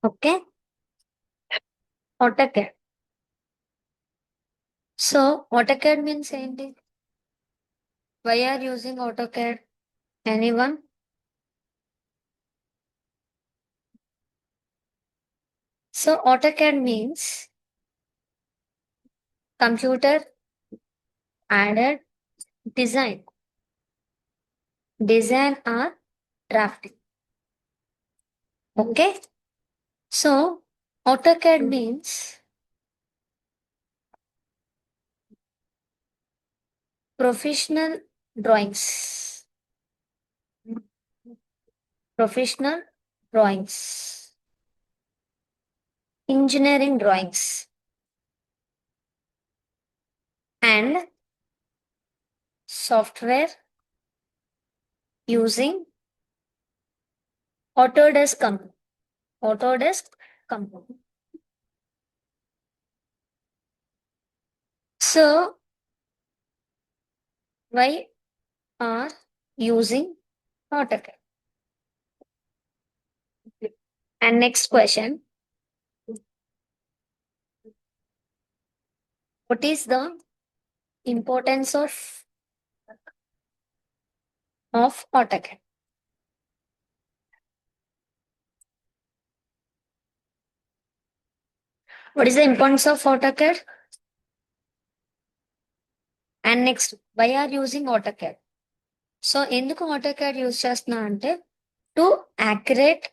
Okay. AutoCAD. So AutoCAD means ఏంటి? Why are using AutoCAD? Anyone? So AutoCAD means computer aided design. Design or drafting. Okay. So AutoCAD means professional drawings. Professional drawings. Engineering drawings. And software using Autodesk Company. Autodesk Company. So why are using AutoCAD? And next question. What is the importance of AutoCAD? What is the importance of AutoCAD? And next, why are using AutoCAD? So ఎందుకు AutoCAD use చేస్తున్నా అంటే to accurate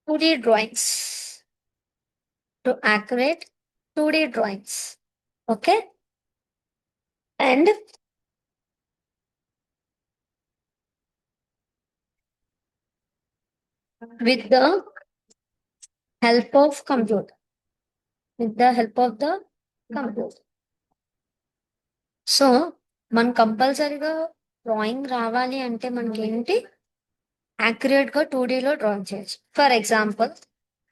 2D drawings. To accurate 2D drawings. Okay. And with the help of computer. With the help of the computer. So మనం కంపల్సరీగా drawing రావాలి అంటే మనకి ఏంటి? Accurate గా 2Dలో డ్రాయింగ్ చేయొచ్చు. ఫర్ ఎగ్జాంపుల్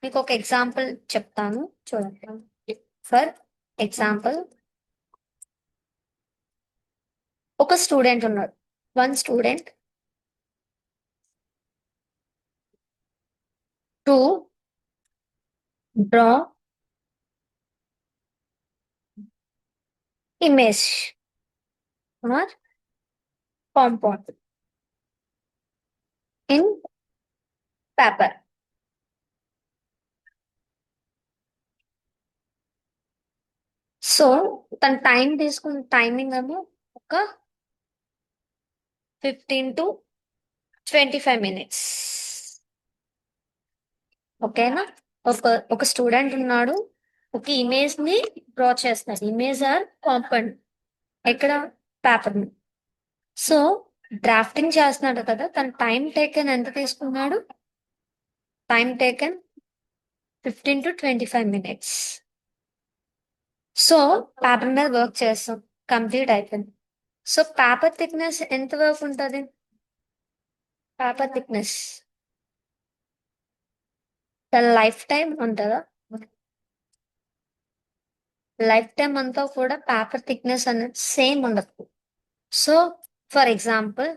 మీకు ఒక ఎగ్జాంపుల్ చెప్తాను చూడండి. ఫర్ ఎగ్జాంపుల్ ఒక స్టూడెంట్ ఉన్నాడు. One student to draw image or compound in paper. So తన టైం తీసుకున్న టైమింగ్ ఏమో ఒక 15 to 25 minutes. ఓకేనా? ఒక స్టూడెంట్ ఉన్నాడు, ఒక ఇమేజ్ ని డ్రా చేస్తాడు. ఇమేజ్ ఆర్ కాంపౌండ్ ఎక్కడ? పేపర్. సో డ్రాఫ్టింగ్ చేస్తున్నాడు కదా, తన టైం టేకెన్ ఎంత తీసుకున్నాడు? Time taken 15 to 25 minutes. So paper మీద వర్క్ చేస్తాం, కంప్లీట్ అయిపోయింది. సో పేపర్ థిక్నెస్ ఎంత వరకు ఉంటుంది? పేపర్ థిక్నెస్ లైఫ్ టైం ఉంటుందా? లైఫ్ టైం అంతా కూడా పేపర్ థిక్నెస్ అనేది సేమ్ ఉండదు. సో ఫర్ ఎగ్జాంపుల్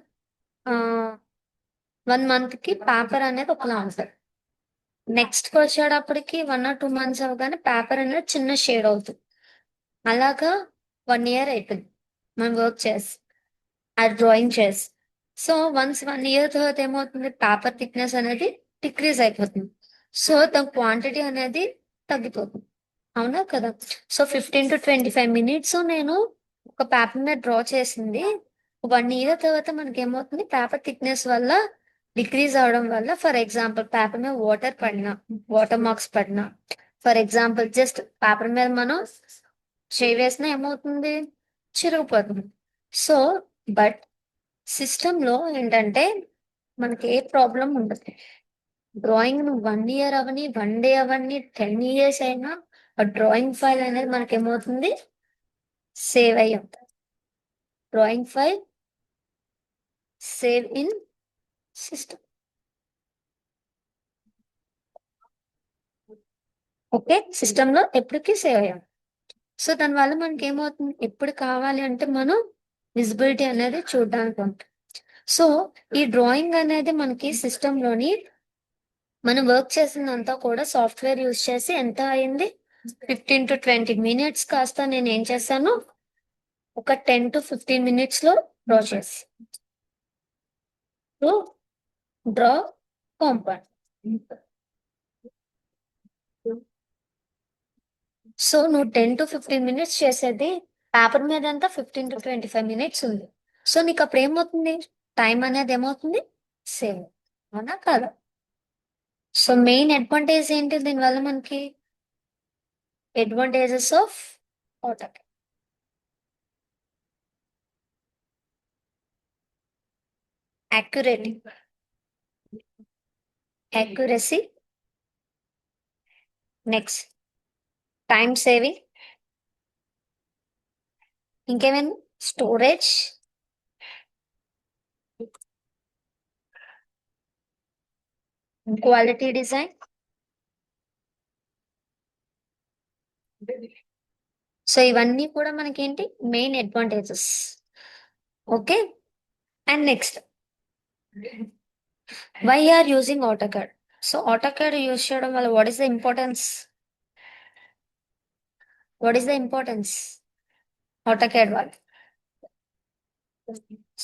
1 month కి పేపర్ అనేది ఒకలా ఉంటుంది. నెక్స్ట్ వచ్చేటప్పటికి 1 or 2 months అవగానే పేపర్ అనేది చిన్న షేడ్ అవుతుంది. అలాగా 1 year అయిపోయింది మనం వర్క్ చేసి, ఆ డ్రాయింగ్ చేసి. సో వన్స్ 1 year తర్వాత ఏమవుతుంది? పేపర్ థిక్నెస్ అనేది డిక్రీజ్ అయిపోతుంది. సో ద క్వాంటిటీ అనేది తగ్గిపోతుంది. అవునా కదా? సో 15 to 25 minutes నేను ఒక పేపర్ మీద డ్రా చేసింది 1 year తర్వాత మనకి ఏమవుతుంది? పేపర్ థిక్నెస్ వల్ల డిక్రీజ్ అవడం వల్ల, ఫర్ ఎగ్జాంపుల్ పేపర్ మీద వాటర్ పడినా, వాటర్ మార్క్స్ పడినా, ఫర్ ఎగ్జాంపుల్ జస్ట్ పేపర్ మీద మనం చేయి వేసినా ఏమవుతుంది? చిరిగిపోతుంది. సో బట్ సిస్టమ్ లో ఏంటంటే మనకి ఏ ప్రాబ్లం ఉండదు. డ్రాయింగ్ ను 1 year అవని, 1 day అవని, 10 years అయినా ఆ డ్రాయింగ్ ఫైల్ అనేది మనకి ఏమవుతుంది? సేవ్ అయ్యి ఉంటుంది. Drawing file save in system. Okay. System లో ఎప్పటికీ సేవ్ అయ్యాం. సో దానివల్ల మనకి ఏమవుతుంది? ఎప్పుడు కావాలి అంటే మనం విజిబిలిటీ అనేది చూడడానికి ఉంటుంది. సో ఈ డ్రాయింగ్ అనేది మనకి సిస్టమ్ లోని మనం వర్క్ చేసిందంతా కూడా సాఫ్ట్వేర్ యూజ్ చేసి ఎంత అయింది 15 to 20 minutes కాస్త నేను ఏం చేశాను ఒక 10 to 15 minutes లో డ్రా చేసి డ్రా కాంపౌండ్. సో నువ్వు 10 to 15 minutes చేసేది పేపర్ మీద అంతా 15 to 25 minutes ఉంది. సో నీకు అప్పుడు ఏమవుతుంది టైం అనేది ఏమవుతుంది సేవ్ అవునా కాదా. సో మెయిన్ అడ్వాంటేజ్ ఏంటి దీనివల్ల మనకి advantages of AutoCAD accuracy accuracy next time saving ఇంకేమైనా స్టోరేజ్ క్వాలిటీ డిజైన్. సో ఇవన్నీ కూడా మనకి ఏంటి main advantages. Okay and next why are using AutoCAD. So AutoCAD use చేయడం వల్ల what is the importance AutoCAD వల్ల.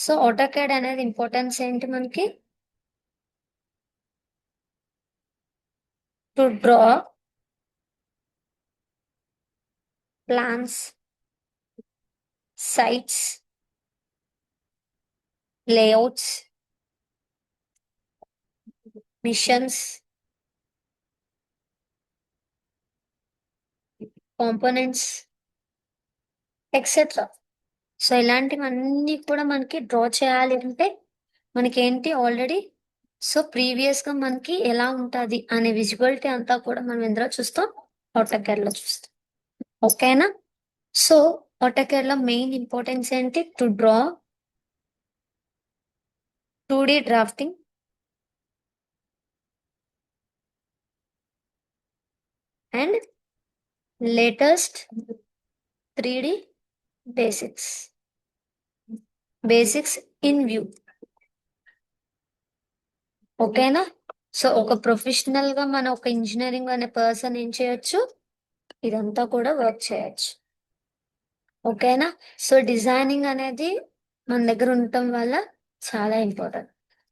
సో ఆటోకాడ్ అనేది importance ఏంటి మనకి to draw plans sites, layouts, missions, components, et cetera. So ఇలాంటివన్నీ కూడా మనకి డ్రా చేయాలి అంటే మనకి ఏంటి ఆల్రెడీ సో ప్రీవియస్ గా మనకి ఎలా ఉంటది అనే విజిబిలిటీ అంతా కూడా మనం ఇందులో చూస్తాం ఆటోకాడ్ లో చూస్తాం. ఓకేనా. సో ఆటోకాడ్ లో మెయిన్ ఇంపార్టెన్స్ ఏంటి to draw 2D drafting and latest 3D basics in view. ఓకేనా. సో ఒక ప్రొఫెషనల్ గా మన ఒక ఇంజనీరింగ్ అనే పర్సన్ ఏం చేయొచ్చు ఇదంతా కూడా వర్క్ చేయొచ్చు. ఓకేనా. సో డిజైనింగ్ అనేది మన దగ్గర ఉండటం వల్ల చాలా ఇంపార్టెంట్.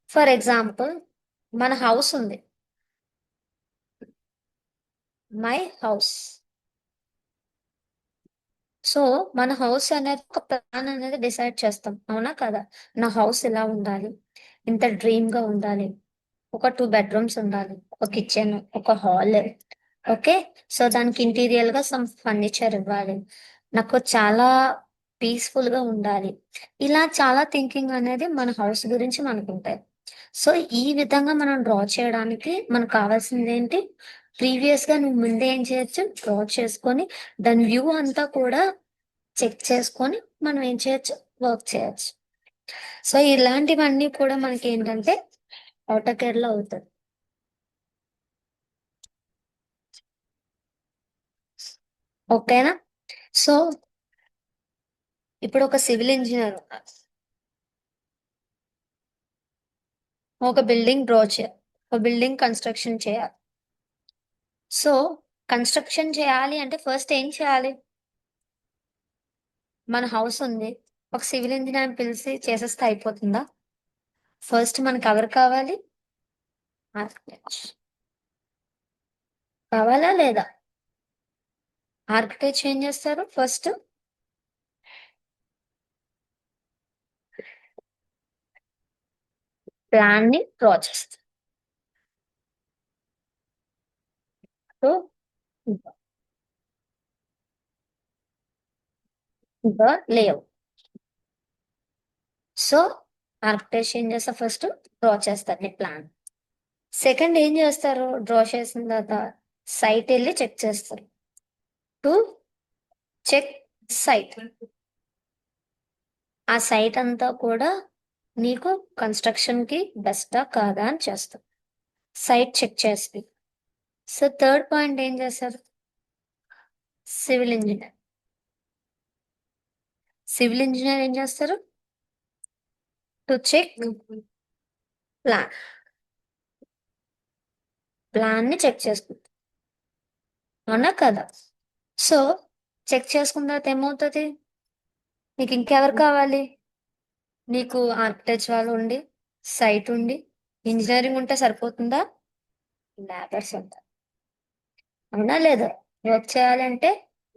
ఫర్ ఎగ్జాంపుల్ మన హౌస్ ఉంది, మై హౌస్. సో మన హౌస్ అనేది ఒక ప్లాన్ అనేది డిసైడ్ చేస్తాం అవునా కదా. నా హౌస్ ఇలా ఉండాలి, ఇంత డ్రీమ్ గా ఉండాలి, ఒక 2 bedrooms ఉండాలి, ఒక కిచెన్, ఒక హాల్. ఓకే. సో దానికి ఇంటీరియర్ గా సమ్ ఫర్నిచర్ ఇవ్వాలి, నాకు చాలా పీస్ఫుల్ గా ఉండాలి. ఇలా చాలా థింకింగ్ అనేది మన హౌస్ గురించి మనకు ఉంటాయి. సో ఈ విధంగా మనం డ్రా చేయడానికి మనకు కావాల్సింది ఏంటి ప్రీవియస్ గా నువ్వు ముందే ఏం చేయొచ్చు డ్రా చేసుకొని దాని వ్యూ అంతా కూడా చెక్ చేసుకొని మనం ఏం చేయొచ్చు వర్క్ చేయొచ్చు. సో ఇలాంటివన్నీ కూడా మనకి ఏంటంటే ఆటోకేర్ లో అవుతుంది. ఓకేనా. సో ఇప్పుడు ఒక సివిల్ ఇంజనీర్ ఒక బిల్డింగ్ డ్రా చేయాలి, ఒక బిల్డింగ్ కన్స్ట్రక్షన్ చేయాలి. సో కన్స్ట్రక్షన్ చేయాలి అంటే ఫస్ట్ ఏం చేయాలి మన హౌస్ ఉంది, ఒక సివిల్ ఇంజనీర్ పిలిచి చేసేస్తే అయిపోతుందా. ఫస్ట్ మనకి ఎవరు కావాలి ఆర్కిటెక్ట్ కావాలా లేదా. ఆర్కిటెక్ట్ ఏం చేస్తారు ఫస్ట్ ప్లాన్ ని డ్రా చేస్తారు. So the layout. So architect ఏం చేస్తారు ఫస్ట్ డ్రా చేస్తారు నీ ప్లాన్. సెకండ్ ఏం చేస్తారు డ్రా చేసిన తర్వాత సైట్ వెళ్ళి చెక్ చేస్తారు టు చెక్ సైట్. ఆ సైట్ అంతా కూడా నీకు కన్స్ట్రక్షన్ కి బెస్టా కాదా అని చేస్తారు, సైట్ చెక్ చేసి. సో థర్డ్ పాయింట్ ఏం చేస్తారు సివిల్ ఇంజనీర్. సివిల్ ఇంజనీర్ ఏం చేస్తారు టు చెక్ ప్లాన్. ప్లాన్ ని చెక్ చేసుకుంటాం, అవునా కదా? సో చెక్ చేసుకున్న తర్వాత ఏమవుతుంది? నీకు ఇంకెవరు కావాలి? నీకు ఆర్కిటెక్చర్ వాళ్ళు ఉండి, సైట్ ఉండి, ఇంజనీరింగ్ ఉంటే సరిపోతుందా? లేబర్స్ ఉంటారు, అవునా లేదా? వర్క్ చేయాలంటే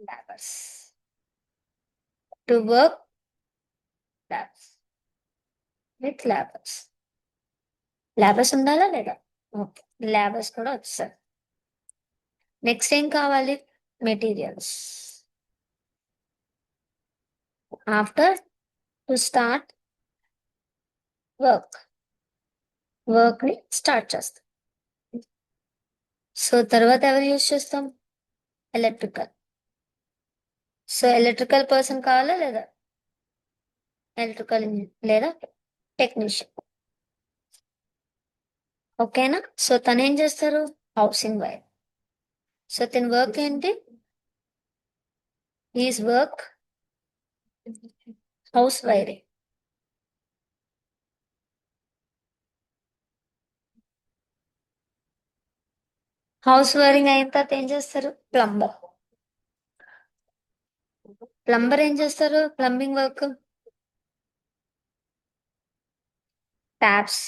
labours. To work labours, with labours. Labours ఉండాలా లేదా? ఓకే, లేబర్స్ కూడా వచ్చారు. నెక్స్ట్ ఏం కావాలి? Materials. After to start work, work ని స్టార్ట్ చేస్తాం. సో తర్వాత ఎవరు యూజ్ చేస్తాం? ఎలక్ట్రికల్. సో ఎలక్ట్రికల్ పర్సన్ కావాలా లేదా? ఎలక్ట్రికల్ ఇంజనీర్ లేదా టెక్నీషియన్. ఓకేనా? సో తను ఏం చేస్తారు? Housing wire. సో తన వర్క్ ఏంటి? Is work house wiring. House wiring అయిన తర్వాత ఏం చేస్తారు? ప్లంబర్. ప్లంబర్ ఏం చేస్తారు? Plumbing work. Taps,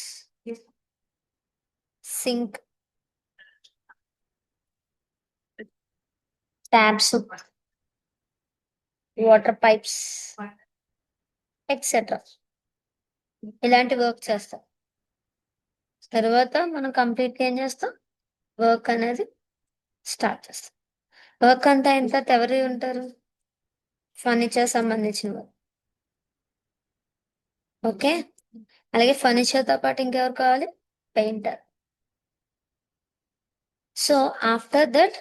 sink, taps, water pipes, et cetera, ఇలాంటి వర్క్ చేస్తాం. తర్వాత మనం కంప్లీట్ ఏం చేస్తాం? వర్క్ అనేది స్టార్ట్ చేస్తాం. వర్క్ అంతా అయిన తర్వాత ఎవరు ఉంటారు? ఫర్నిచర్ సంబంధించిన వర్క్. ఓకే, అలాగే ఫర్నిచర్ తో పాటు ఇంకెవరు కావాలి? పెయింటర్. సో ఆఫ్టర్ దట్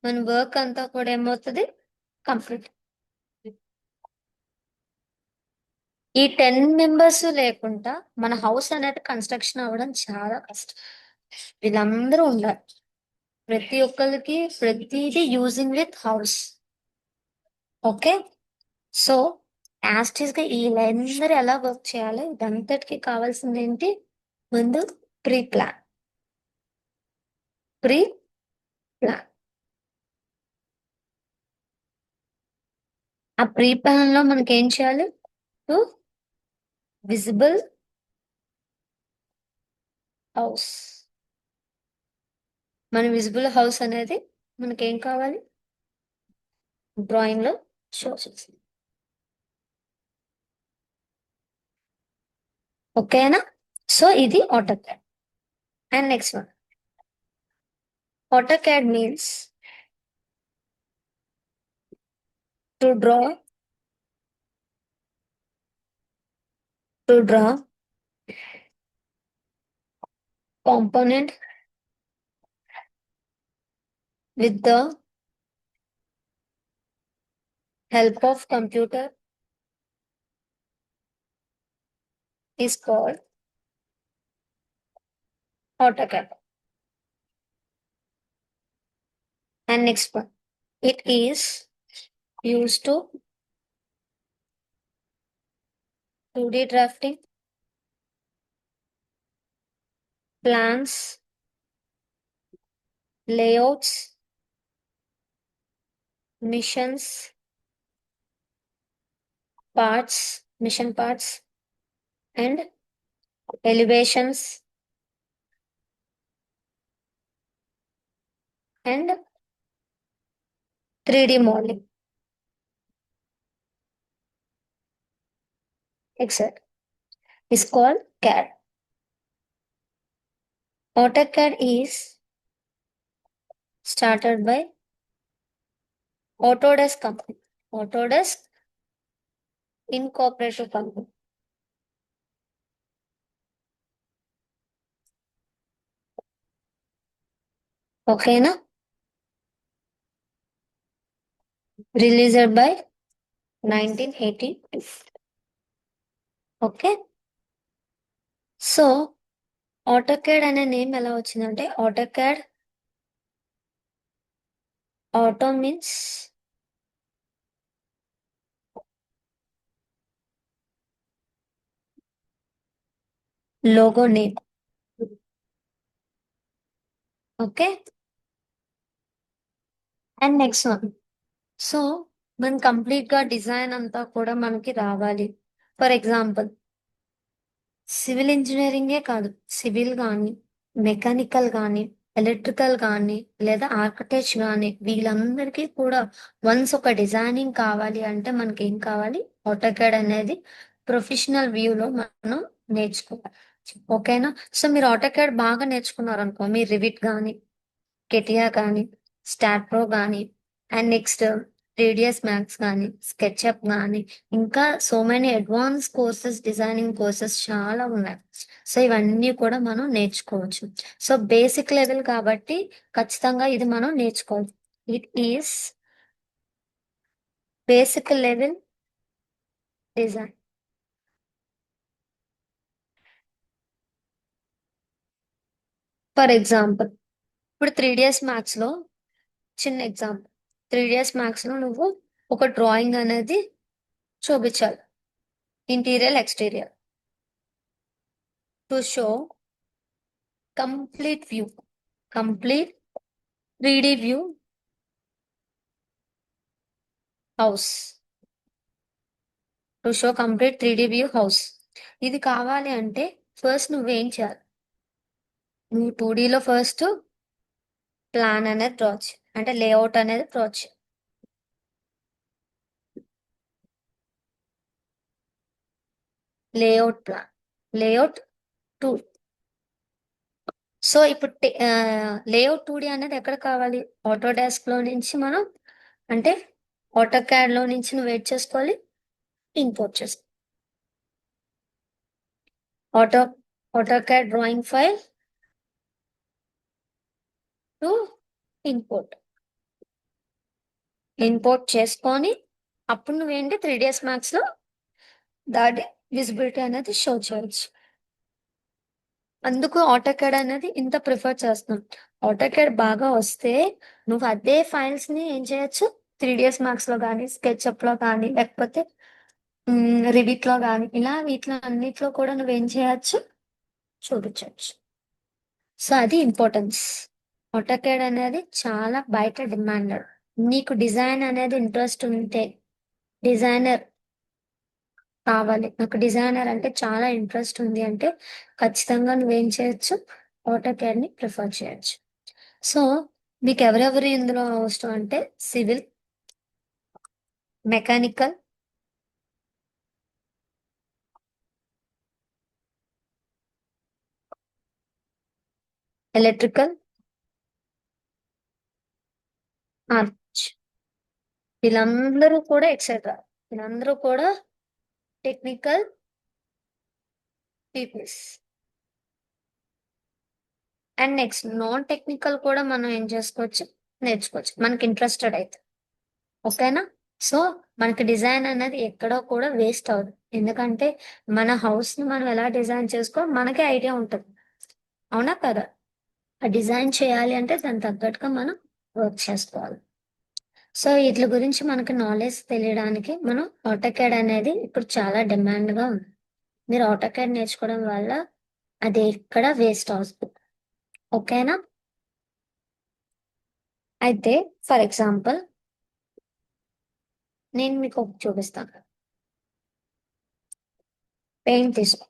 మన వర్క్ అంతా కూడా ఏమవుతుంది? కంప్లీట్. ఈ 10 మెంబర్స్ లేకుండా మన హౌస్ అనేది కన్స్ట్రక్షన్ అవ్వడం చాలా కష్టం. వీళ్ళందరూ ఉండాలి, ప్రతి ఒక్కరికి ప్రతిదీ using with house. Okay, so యాస్టీస్ గా వీళ్ళందరూ ఎలా వర్క్ చేయాలి, ఇదంతటికి కావాల్సింది ఏంటి? ముందు ప్రీ ప్లాన్. Pre plan. ఆ ప్రీ ప్లాన్ లో మనకి ఏం చేయాలి? To visible house. మన విజిబుల్ హౌస్ అనేది మనకేం కావాలి? డ్రాయింగ్ లో షో చేసి. ఓకేనా? సో ఇది AutoCAD. And next one, AutoCAD means to draw component with the help of computer is called AutoCAD. And next one, it is used to 2D drafting, plans, layouts, missions, mission parts, and elevations and 3D modeling, etc. is called CAD. AutoCAD is started by Autodesk company. Autodesk Incorporated company. ఓకేనా? Released by 1982. Okay, so AutoCAD అనే name ఎలా వచ్చిందంటే, AutoCAD, auto means logo name. Okay. And next one. So మన complete గా design అంతా కూడా మనకి రావాలి. ఫర్ ఎగ్జాంపుల్ సివిల్ ఇంజనీరింగే కాదు, సివిల్ కానీ, మెకానికల్ కానీ, ఎలక్ట్రికల్ కానీ, లేదా ఆర్కిటెక్ట్ కానీ, వీళ్ళందరికీ కూడా వన్స్ ఒక డిజైనింగ్ కావాలి అంటే మనకి ఏం కావాలి? ఆటోకాడ్ అనేది ప్రొఫెషనల్ వ్యూలో మనం నేర్చుకోవాలి. ఓకేనా? సో మీరు ఆటోకాడ్ బాగా నేర్చుకున్నారు అనుకో, మీరు రివిట్ కానీ, కెటియా కానీ, స్టాట్ ప్రో కానీ, అండ్ నెక్స్ట్ రేడియస్ మ్యాక్స్ కానీ, స్కెచ్అప్ కానీ, ఇంకా so many advance courses, designing courses చాలా ఉన్నాయి. సో ఇవన్నీ కూడా మనం నేర్చుకోవచ్చు. సో బేసిక్ లెవెల్ కాబట్టి ఖచ్చితంగా ఇది మనం నేర్చుకోవాలి. It is basic level design. For example ఇప్పుడు 3ds మ్యాథ్స్ లో చిన్న ఎగ్జాంపుల్, 3ds మ్యాథ్స్ లో నువ్వు ఒక డ్రాయింగ్ అనేది చూపించాలి, interior exterior, to show complete view, complete 3D view house, to show complete 3D view house. ఇది కావాలి అంటే ఫస్ట్ నువ్వేం చేయాలి? నువ్వు 2Dలో ఫస్ట్ ప్లాన్ అనేది డ్రా చేయి, అంటే లేఅవుట్ అనేది డ్రా చేయి. Layout plan, layout 2. సో ఇప్పుడు లేఅవుట్ 2D అనేది ఎక్కడ కావాలి? ఆటోడెస్క్ లో నుంచి మనం, అంటే ఆటోకాడ్ లో నుంచి నువ్వు వెయిట్ చేసుకోవాలి, ఇంపోర్ట్ చేసుకోవాలి. Auto AutoCAD drawing file to import, import చేసుకొని అప్పుడు నువ్వేంటి 3ds మ్యాథ్స్ లో దాని విజిబిలిటీ అనేది షో చేయొచ్చు. అందుకు ఆటోకాడ్ అనేది ఇంత ప్రిఫర్ చేస్తున్నాం. ఆటోకాడ్ బాగా వస్తే నువ్వు అదే ఫైల్స్ ని ఏం చేయొచ్చు? 3ds మ్యాథ్స్ లో కానీ, స్కెచ్అప్ లో కానీ, లేకపోతే రివిట్ లో కానీ, ఇలా వీటిలో అన్నిట్లో కూడా నువ్వేం చేయొచ్చు? చూపించవచ్చు. సో అది ఇంపార్టెన్స్. ఆటోకాడ్ అనేది చాలా బయట డిమాండెడ్. నీకు డిజైన్ అనేది ఇంట్రెస్ట్ ఉంటే, డిజైనర్ కావాలి, నాకు డిజైనర్ అంటే చాలా ఇంట్రెస్ట్ ఉంది అంటే ఖచ్చితంగా నువ్వేం చేయొచ్చు? ఆటోకాడ్ ని ప్రిఫర్ చేయొచ్చు. సో మీకు ఎవరెవరు ఇందులో అవసరం అంటే సివిల్, మెకానికల్, ఎలక్ట్రికల్, ఆర్చ్, వీళ్ళందరూ కూడా ఎక్సెట్రా, వీళ్ళందరూ కూడా technical peoples. And next non technical కూడా మనం ఏం చేసుకోవచ్చు? నేర్చుకోవచ్చు మనకి ఇంట్రెస్టెడ్ అయితే. ఓకేనా? సో మనకి డిజైన్ అనేది ఎక్కడో కూడా వేస్ట్ అవ్వదు. ఎందుకంటే మన హౌస్ ని మనం ఎలా డిజైన్ చేసుకో మనకే ఐడియా ఉంటుంది. అవునా కదా? ఆ డిజైన్ చేయాలి అంటే దాని తగ్గట్టుగా మనం వర్క్ చేసుకోవాలి. సో వీటి గురించి మనకి నాలెడ్జ్ తెలియడానికి మనం ఆటోకాడ్ అనేది ఇప్పుడు చాలా డిమాండ్ గా ఉంది. మీరు ఆటోకాడ్ నేర్చుకోవడం వల్ల అది ఎక్కడ వేస్ట్ అవుతుంది. ఓకేనా? అయితే ఫర్ ఎగ్జాంపుల్ నేను మీకు ఒకటి చూపిస్తాను. పెయింట్ తీసుకో.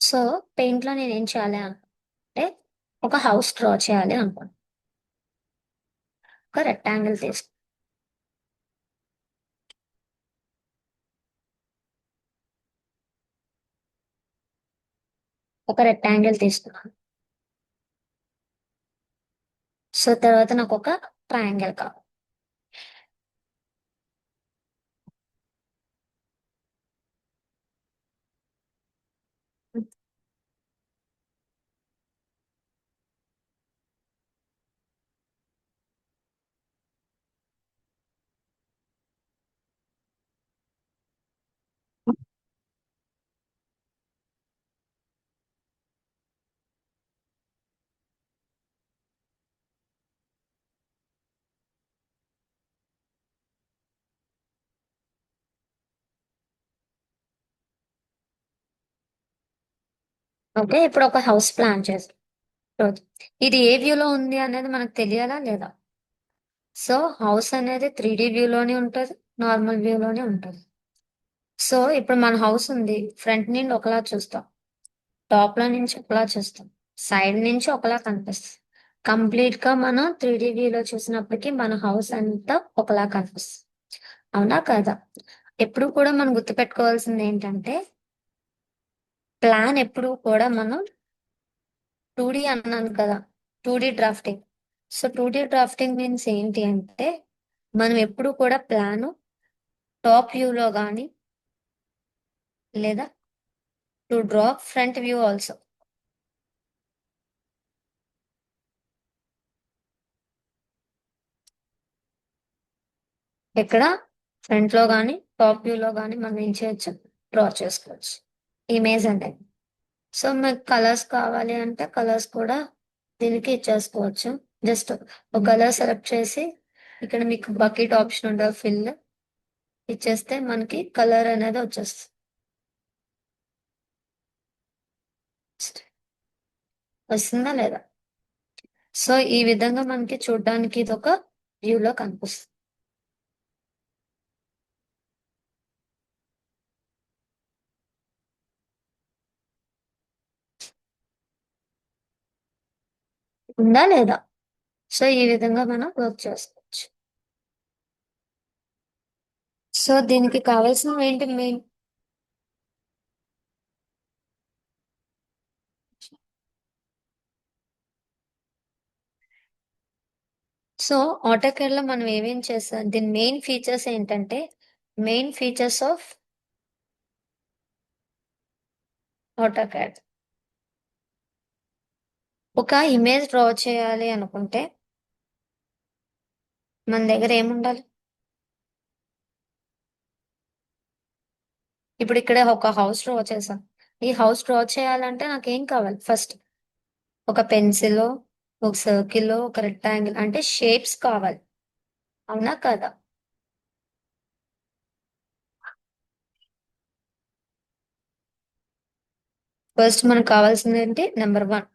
సో పెయింట్ లో నేను ఏం చేయాలి అంటే ఒక హౌస్ డ్రా చేయాలి అనుకోండి. ఒక రెక్టాంగిల్ తీసుకో. ఒక రెక్టాంగిల్ తీసుకున్నాను. సో తర్వాత నాకు ఒక ట్రయాంగిల్ కావాలి. ఓకే. ఇప్పుడు ఒక హౌస్ ప్లాన్ చేసాం రోజు. ఇది ఏ వ్యూలో ఉంది అనేది మనకు తెలియాలా లేదా? సో, హౌస్ అనేది 3D వ్యూలోనే ఉంటది. నార్మల్ వ్యూలోనే ఉంటది. సో, ఇప్పుడు మన హౌస్ ఉంది. ఫ్రంట్ నుండి ఒకలా చూస్తాం. టాప్‌లో నుంచి ఒకలా చూస్తాం. సైడ్ నుంచి ఒకలా కనిపిస్తది. కంప్లీట్‌గా మనం 3D వ్యూలో చూసినప్పటికి మన హౌస్ అంతా ఒకలా కనిపిస్తది. అవునా? కాదా? ఎప్పుడు కూడా మనం గుర్తుపెట్టుకోవాల్సిందేంటంటే, ప్లాన్ ఎప్పుడు కూడా మనం 2డీ అన్నాను కదా! 2డీ డ్రాఫ్టింగ్. సో, 2డీ డ్రాఫ్టింగ్ మీన్స్ ఏంటి అంటే, మనం ఎప్పుడు కూడా ప్లాను టాప్ వ్యూలో గాని, లేదా to draw front view also. ఇక్కడ ఫ్రంట్‌లో గాని, టాప్ వ్యూలో గాని మనం ఏం చేయొచ్చు? డ్రా చేసుకోవచ్చు. ఇమేజ్ అనేది. సో, మీకు కలర్స్ కావాలి అంటే కలర్స్ కూడా దీనికి ఇచ్చేసుకోవచ్చు. జస్ట్ ఒక కలర్ సెలెక్ట్ చేసి, ఇక్కడ మీకు బకెట్ ఆప్షన్ ఉంటది ఫిల్ ఇచ్చేస్తే మనకి కలర్ అనేది వచ్చేస్తది. వస్తుందా లేదా? సో, ఈ విధంగా మనకి చూడ్డానికి ఇదొక వ్యూలో కనిపిస్తుంది. ఉందా లేదా? సో, ఈ విధంగా మనం వర్క్ చేసుకోవచ్చు. సో, దీనికి కావాల్సినవేంటి మెయిన్? సో, ఆటోకాడ్‌లో మనం ఏమేం చేసాం దీని మెయిన్ ఫీచర్స్ ఏంటంటే, మెయిన్ ఫీచర్స్ ఆఫ్ ఆటోకాడ్. ఒక ఇమేజ్ డ్రా చేయాలి అనుకుంటే, మన దగ్గర ఏముండాలి? ఇప్పుడు ఇక్కడ ఒక హౌస్ డ్రా చేసాం. ఈ హౌస్ డ్రా చేయాలంటే నాకేం కావాలి? ఫస్ట్ ఒక పెన్సిలో, ఒక సర్కిలో, ఒక రెక్టాంగిల్ అంటే షేప్స్ కావాలి. అవునా? కాదా? ఫస్ట్ మనకు కావాల్సిందేంటి? Number 1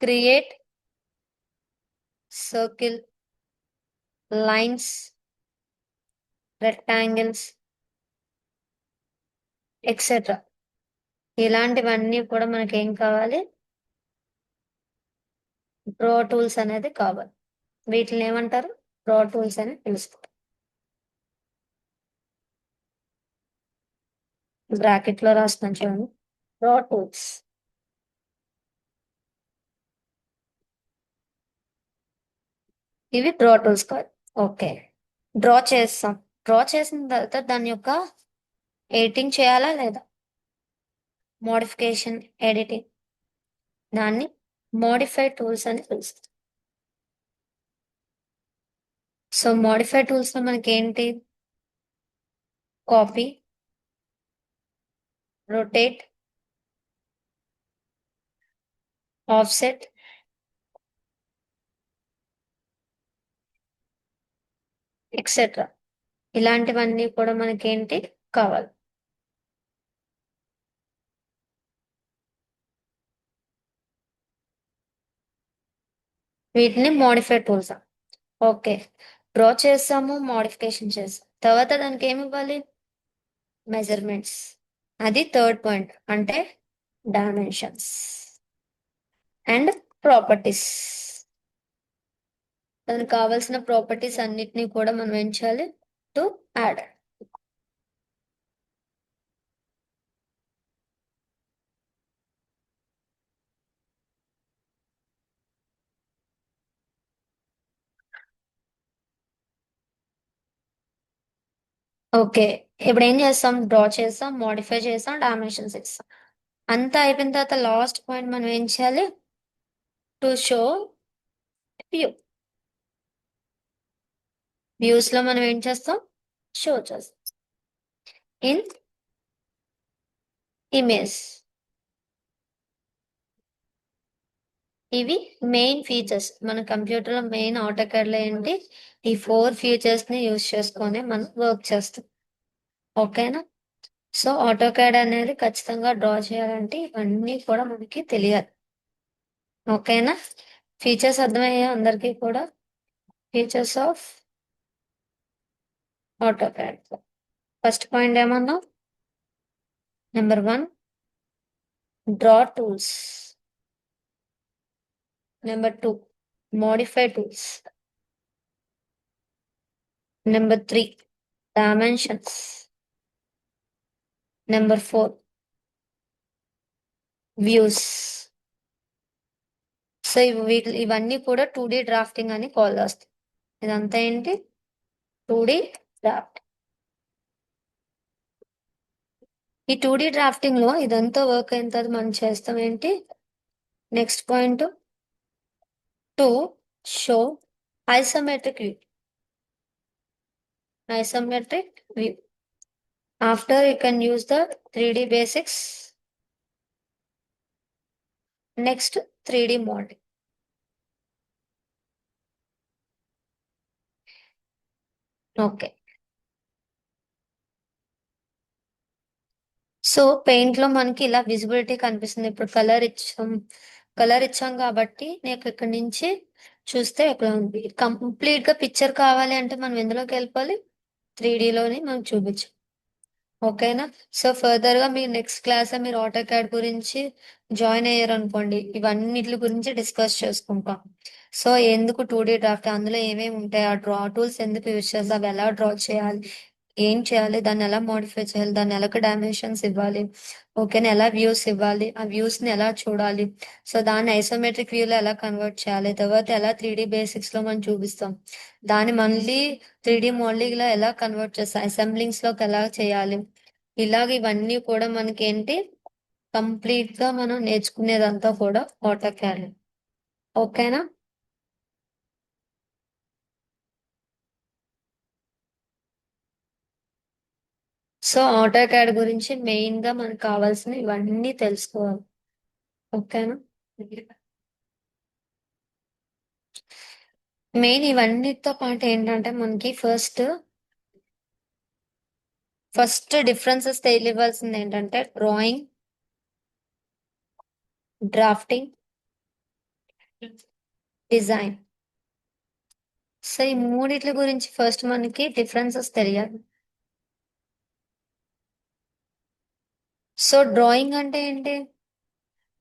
create circle, lines, rectangles etcetera. ఇలాంటివన్నీ కూడా మనకేం కావాలి? డ్రా టూల్స్ అనేది కావాలి. వీటిని ఏమంటారు? డ్రా టూల్స్ అని పిలుస్తారు. బ్రాకెట్‌లో రాస్తున్నాను చూడండి. Draw tools. ఇవి డ్రా టూల్స్ కాదు. ఓకే. డ్రా చేస్తాం. డ్రా చేసిన తర్వాత దాని యొక్క ఎడిటింగ్ చేయాలా లేదా? Modification, editing. దాన్ని మోడిఫై టూల్స్ అని పిలుస్తారు. సో, మోడిఫై టూల్స్‌లో మనకేంటి? Copy, rotate, offset, etcetera. ఇలాంటివన్నీ కూడా మనకేంటి? కావాలి. వీటిని మోడిఫై టూల్స్. ఓకే. డ్రా చేసాము, మోడిఫికేషన్ చేసాం. తర్వాత దానికేమివ్వాలి? మెజర్‌మెంట్స్. అది థర్డ్ పాయింట్. అంటే డైమెన్షన్స్ అండ్ ప్రాపర్టీస్. దానికి కావాల్సిన ప్రాపర్టీస్ అన్నిటిని కూడా మనం ఏం చేయాలి? To add. ఓకే. ఇప్పుడేం చేస్తాం? డ్రా చేసాం, మోడిఫై చేసాం, డైమెన్షన్స్ ఇస్తాం. అంతా అయిపోయిన తర్వాత లాస్ట్ పాయింట్ మనం ఏం చేయాలి? To show view. వ్యూస్‌లో మనం ఏం చేస్తాం? షో చేస్తాం. In image. ఇవి మెయిన్ ఫీచర్స్. మన కంప్యూటర్‌లో మెయిన్ ఆటోకాడ్‌లో ఏంటి? ఈ 4 ఫీచర్స్‌ని యూజ్ చేసుకొని మనం వర్క్ చేస్తాం. ఓకేనా? సో ఆటో క్యాడ్ అనేది ఖచ్చితంగా డ్రా చేయాలంటే ఇవన్నీ కూడా మనకి తెలియాలి. ఓకేనా? ఫీచర్స్ అర్థమయ్యాయా అందరికీ కూడా? Features of AutoCAD. First point ఏమన్నావు? Number 1 draw tools. Number 2 modify tools. Number 3 dimensions. Number 4 views. So ఇవన్నీ కూడా 2D డ్రాఫ్టింగ్ అని కాల్ చేస్తాం. ఇదంతా ఏంటి? 2D draft. ఈ 2D డ్రాఫ్టింగ్ లో ఇదంతా వర్క్ అయిన తర్వాత మనం చేస్తాం ఏంటి? Next point to show isometric view. Isometric view. After you can use the 3D basics. Next 3D model. Okay. So paint లో మనకి ఇలా విజిబిలిటీ కనిపిస్తుంది. ఇప్పుడు కలర్ ఇచ్చాం కాబట్టి నీకు ఇక్కడ నుంచి చూస్తే ఎట్లా ఉంది. కంప్లీట్ గా పిక్చర్ కావాలి అంటే మనం ఎందులోకి వెళ్ళిపోవాలి? 3D లోని మనం చూపించాం. ఓకేనా? సో ఫర్దర్ గా మీరు నెక్స్ట్ క్లాస్ మీరు ఆటో క్యాడ్ గురించి జాయిన్ అయ్యారు అనుకోండి, ఇవన్నిటి గురించి డిస్కస్ చేసుకుంటాం. సో ఎందుకు 2D డ్రాఫ్ట్, అందులో ఏమేమి ఉంటాయి, ఆ డ్రా టూల్స్ ఎందుకు యూజ్ చేస్తాం, అవి ఎలా డ్రా చేయాలి, ఏం చేయాలి, దాన్ని ఎలా మోడిఫై చేయాలి, దాన్ని ఎలా డైమెన్షన్స్ ఇవ్వాలి, ఓకేనా, ఎలా వ్యూస్ ఇవ్వాలి, ఆ వ్యూస్ ని ఎలా చూడాలి, సో దాన్ని ఐసోమెట్రిక్ వ్యూ లో ఎలా కన్వర్ట్ చేయాలి, తర్వాత ఎలా 3D బేసిక్స్ లో మనం చూపిస్తాం, దాన్ని మళ్ళీ 3D మోడలింగ్ లో ఎలా కన్వర్ట్ చేస్తాం, అసెంబ్లింగ్స్ లోకి ఎలా చేయాలి, ఇలాగ ఇవన్నీ కూడా మనకి ఏంటి కంప్లీట్ గా మనం నేర్చుకునేదంతా కూడా ఆటో క్యాడ్. ఓకేనా? సో ఆటో క్యాడ్ గురించి మెయిన్ గా మనకు కావాల్సిన ఇవన్నీ తెలుసుకోవాలి. ఓకేనా? మెయిన్ ఇవన్నీతో పాటు ఏంటంటే మనకి ఫస్ట్ డిఫరెన్సెస్ తెలియవలసింది ఏంటంటే డ్రాయింగ్, డ్రాఫ్టింగ్, డిజైన్. సో ఈ మూడిట్ల గురించి ఫస్ట్ మనకి డిఫరెన్సెస్ తెలియాలి. సో డ్రాయింగ్ అంటే ఏంటి?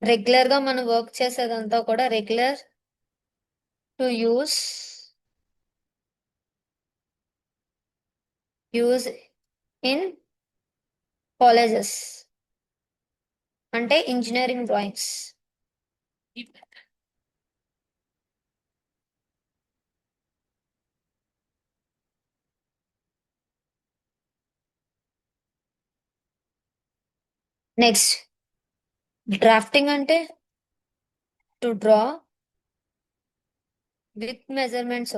రెగ్యులర్ గా మనం వర్క్ చేసేదంతా కూడా regular to use in colleges, అంటే ఇంజనీరింగ్ డ్రాయింగ్స్. నెక్స్ట్ డ్రాఫ్టింగ్ అంటే టు డ్రా విత్ మెజర్మెంట్స్.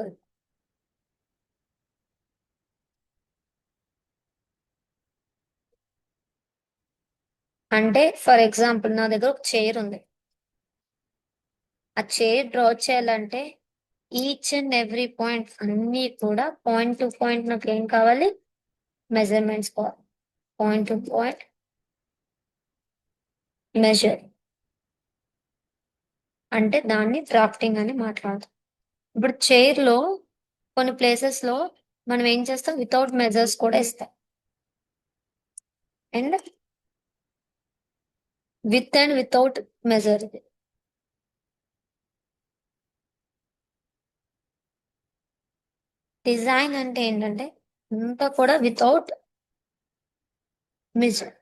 అంటే ఫర్ ఎగ్జాంపుల్ నా దగ్గర ఒక చైర్ ఉంది. ఆ చైర్ డ్రా చేయాలంటే ఈచ్ అండ్ ఎవ్రీ పాయింట్ అన్ని కూడా పాయింట్ టు పాయింట్ నాకు ఏం కావాలి? మెజర్మెంట్స్ కావాలి. పాయింట్ టు పాయింట్ మెజర్ అంటే దాన్ని డ్రాఫ్టింగ్ అని మాట్లాడతాం. ఇప్పుడు చైర్ లో కొన్ని ప్లేసెస్ లో మనం ఏం చేస్తాం? వితౌట్ మెజర్స్ కూడా ఇస్తాం, and with and without measure. Design అంటే ఏంటంటే అంతా కూడా వితౌట్ మెజర్.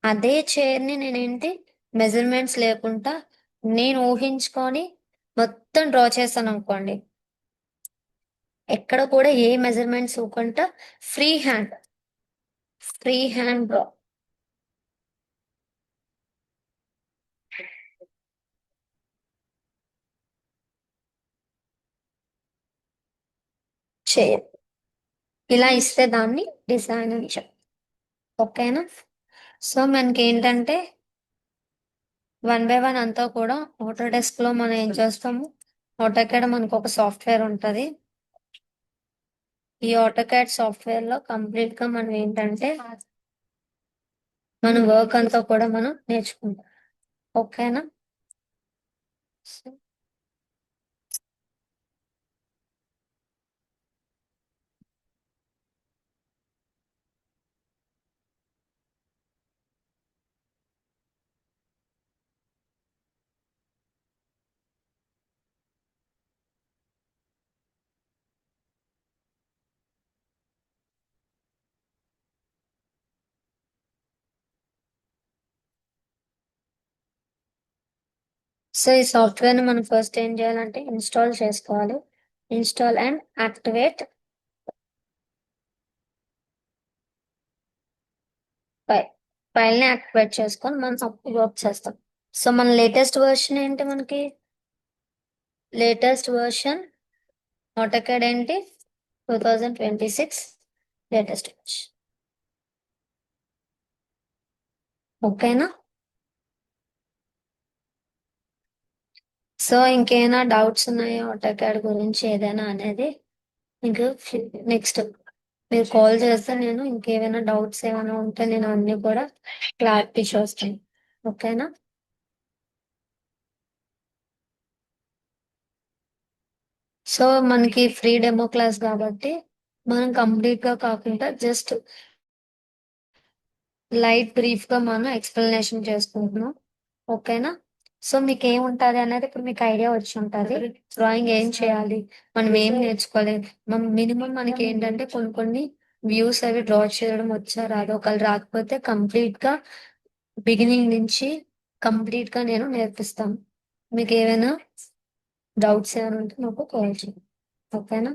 అదే చైర్ ని నేనేంటి మెజర్మెంట్స్ లేకుండా నేను ఊహించుకొని మొత్తం డ్రా చేస్తాను అనుకోండి, ఎక్కడ కూడా ఏ మెజర్మెంట్స్ ఇవ్వకుండా ఫ్రీ హ్యాండ్ డ్రా చైర్ ఇలా ఇస్తే దాన్ని డిజైన్ అని చెప్తాం. ఓకేనా? సో మనకి ఏంటంటే 1 బై 1 అంతా కూడా ఆటోడెస్క్ లో మనం ఏం చేస్తాము, ఆటోకేడ్ మనకు ఒక సాఫ్ట్వేర్ ఉంటది. ఈ ఆటోకాడ్ సాఫ్ట్వేర్ లో కంప్లీట్ గా మనం ఏంటంటే మన వర్క్ అంతా కూడా మనం నేర్చుకుంటాం. ఓకేనా? సో ఈ సాఫ్ట్వేర్ ని మనం ఫస్ట్ ఏం చేయాలంటే ఇన్స్టాల్ చేసుకోవాలి. Install and activate file. File ని యాక్టివేట్ చేసుకొని మనం అప్పుడు వర్క్ చేస్తాం. సో మన లేటెస్ట్ వర్షన్ ఏంటి? మనకి లేటెస్ట్ వర్షన్ ఆటోకాడ్ ఏంటి? 2026 లేటెస్ట్ వర్షన్. ఓకేనా? సో ఇంకేమైనా డౌట్స్ ఉన్నాయా ఆటోకాడ్ గురించి ఏదైనా అనేది? మీకు నెక్స్ట్ మీరు కాల్ చేస్తే నేను ఇంకేమైనా డౌట్స్ ఏమైనా ఉంటే నేను అన్ని కూడా క్లారిటీ చూస్తాను. ఓకేనా? సో మనకి ఫ్రీ డెమో క్లాస్ కాబట్టి మనం కంప్లీట్ గా కాకుండా జస్ట్ లైట్ బ్రీఫ్ గా మనం ఎక్స్ప్లెనేషన్ చేసుకుంటున్నాం. ఓకేనా? సో మీకు ఏముంటది అనేది ఇప్పుడు మీకు ఐడియా వచ్చి ఉంటది. డ్రాయింగ్ ఏం చేయాలి, మనం ఏం నేర్చుకోవాలి. మినిమం మనకి ఏంటంటే కొన్ని కొన్ని వ్యూస్ అవి డ్రా చేయడం వచ్చా రాదు. ఒకవేళ రాకపోతే కంప్లీట్ గా బిగినింగ్ నుంచి కంప్లీట్ గా నేను నేర్పిస్తాను. మీకు ఏమైనా డౌట్స్ ఏమైనా ఉంటే నాకు కాల్ చేయండి. ఓకేనా?